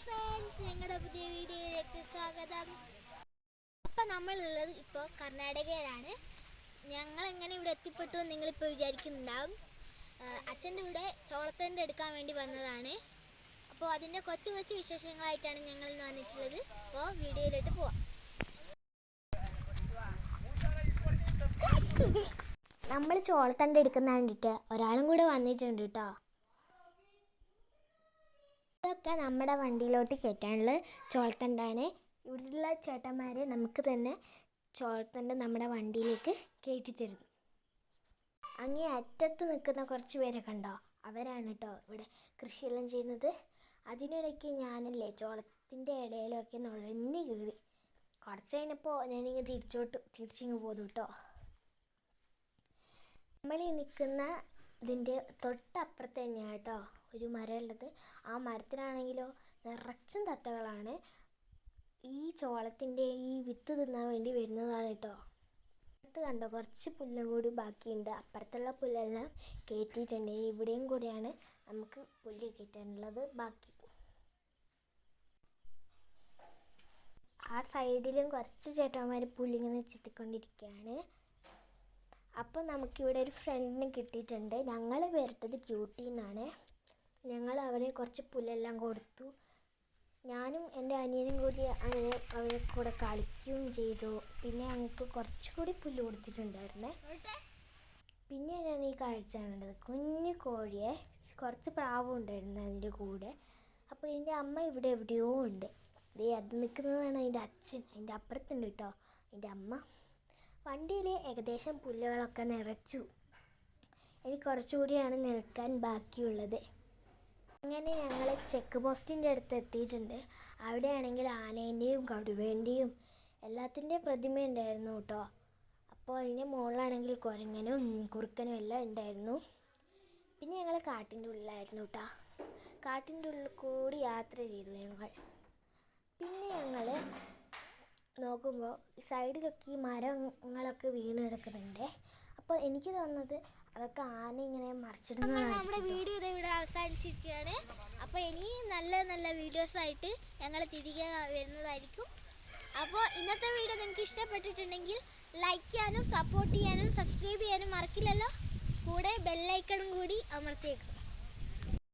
Friends, ഞങ്ങളുടെ പുതിയ വീഡിയോയിലേക്ക് സ്വാഗതം. അപ്പം നമ്മളുള്ളത് ഇപ്പോൾ കർണാടകയിലാണ്. ഞങ്ങൾ എങ്ങനെ ഇവിടെ എത്തിപ്പെട്ടു എന്ന് നിങ്ങളിപ്പോൾ വിചാരിക്കുന്നുണ്ടാവും. അച്ഛൻ്റെ ഇവിടെ ചോളത്തണ്ട് എടുക്കാൻ വേണ്ടി വന്നതാണ്. അപ്പോൾ അതിൻ്റെ കൊച്ചു കൊച്ചു വിശേഷങ്ങളായിട്ടാണ് ഞങ്ങൾ ഇന്ന് വന്നിട്ടുള്ളത്. അപ്പോൾ വീഡിയോയിലോട്ട് പോവാം. നമ്മൾ ചോളത്തണ്ട് എടുക്കുന്ന വേണ്ടിയിട്ട് ഒരാളും കൂടെ വന്നിട്ടുണ്ട് കേട്ടോ. ഇതൊക്കെ നമ്മുടെ വണ്ടിയിലോട്ട് കയറ്റാനുള്ള ചോളത്തണ്ടാണ്. ഇവിടെയുള്ള ചേട്ടന്മാർ നമുക്ക് തന്നെ ചോളത്തണ്ട് നമ്മുടെ വണ്ടിയിലേക്ക് കയറ്റി തരുന്നു. അങ്ങേ അറ്റത്ത് നിൽക്കുന്ന കുറച്ച് പേരൊക്കെ ഉണ്ടോ, അവരാണ് കേട്ടോ ഇവിടെ കൃഷിയെല്ലാം ചെയ്യുന്നത്. അതിനിടയ്ക്ക് ഞാനല്ലേ ചോളത്തിൻ്റെ ഇടയിലൊക്കെ നുഴഞ്ഞു കയറി. കുറച്ച് കഴിഞ്ഞപ്പോൾ ഞാനിങ്ങനെ തിരിച്ചിങ്ങ് പോന്നു കേട്ടോ. നമ്മൾ ഈ നിൽക്കുന്ന ഇതിൻ്റെ തൊട്ടപ്പുറത്ത് തന്നെയാണ് കേട്ടോ ഒരു മരം ഉള്ളത്. ആ മരത്തിനാണെങ്കിലോ നിറച്ചും തത്തകളാണ്. ഈ ചോളത്തിൻ്റെ ഈ വിത്ത് തിന്നാൻ വേണ്ടി വരുന്നതാണ് കേട്ടോ. അടുത്ത് കണ്ടോ കുറച്ച് പുല്ലും കൂടി ബാക്കിയുണ്ട്. അപ്പുറത്തുള്ള പുല്ലെല്ലാം കയറ്റിയിട്ടുണ്ട്. ഇവിടെയും കൂടിയാണ് നമുക്ക് പുല്ല് കയറ്റാനുള്ളത് ബാക്കി. ആ സൈഡിലും കുറച്ച് ചേട്ടന്മാർ പുല്ലിങ്ങനെ ചെത്തിക്കൊണ്ടിരിക്കുകയാണ്. അപ്പോൾ നമുക്കിവിടെ ഒരു ഫ്രണ്ടിനെ കിട്ടിയിട്ടുണ്ട്. ഞങ്ങൾ വരട്ടത് ക്യൂട്ടി എന്നാണ്. ഞങ്ങൾ അവരെ കുറച്ച് പുല്ലെല്ലാം കൊടുത്തു. ഞാനും എൻ്റെ അനിയനും കൂടി അങ്ങനെ അവരെ കൂടെ കളിക്കുകയും ചെയ്തു. പിന്നെ ഞങ്ങൾക്ക് കുറച്ചുകൂടി പുല്ല് കൊടുത്തിട്ടുണ്ടായിരുന്നേ. പിന്നെ ഞാൻ ഈ കാഴ്ച കണ്ടത് കുഞ്ഞു കോഴിയെ കുറച്ച് പ്രാവും ഉണ്ടായിരുന്നു അതിൻ്റെ കൂടെ. അപ്പോൾ എൻ്റെ അമ്മ ഇവിടെ എവിടെയോ ഉണ്ട്. അത് നിൽക്കുന്നതാണ് അതിൻ്റെ അച്ഛൻ. അതിൻ്റെ അപ്പുറത്തുണ്ട് കേട്ടോ എൻ്റെ അമ്മ. വണ്ടിയിൽ ഏകദേശം പുല്ലുകളൊക്കെ നിറച്ചു. ഇനി കുറച്ചുകൂടിയാണ് നിറക്കാൻ ബാക്കിയുള്ളത്. അങ്ങനെ ഞങ്ങൾ ചെക്ക് പോസ്റ്റിൻ്റെ അടുത്ത് എത്തിയിട്ടുണ്ട്. അവിടെയാണെങ്കിൽ ആനേൻ്റെയും കടുവേൻ്റെയും എല്ലാത്തിൻ്റെയും പ്രതിമ ഉണ്ടായിരുന്നു കേട്ടോ. അപ്പോൾ അതിൻ്റെ മുകളിലാണെങ്കിൽ കുരങ്ങനും കുറുക്കനും എല്ലാം ഉണ്ടായിരുന്നു. പിന്നെ ഞങ്ങൾ കാട്ടിൻ്റെ ഉള്ളിലായിരുന്നു കേട്ടോ. കാട്ടിൻ്റെ ഉള്ളിൽ കൂടി യാത്ര ചെയ്തു ഞങ്ങൾ. പിന്നെ ഞങ്ങൾ നോക്കുമ്പോൾ സൈഡിലൊക്കെ ഈ മരങ്ങളൊക്കെ വീണ് കിടക്കുന്നുണ്ട്. അപ്പോൾ എനിക്ക് തോന്നുന്നത് അതൊക്കെ ആന ഇങ്ങനെ മറിച്ചിടുന്നതാണ്. നമ്മുടെ വീഡിയോ ഇവിടെ അവസാനിച്ചിരിക്കുകയാണ്. അപ്പോൾ ഇനി നല്ല നല്ല വീഡിയോസായിട്ട് ഞങ്ങൾ തിരികെ വരുന്നതായിരിക്കും. അപ്പോൾ ഇന്നത്തെ വീഡിയോ നിങ്ങൾക്ക് ഇഷ്ടപ്പെട്ടിട്ടുണ്ടെങ്കിൽ ലൈക്ക് ചെയ്യാനും സപ്പോർട്ട് ചെയ്യാനും സബ്സ്ക്രൈബ് ചെയ്യാനും മറക്കില്ലല്ലോ. കൂടെ ബെല്ലൈക്കണും കൂടി അമർത്തിയേക്കും.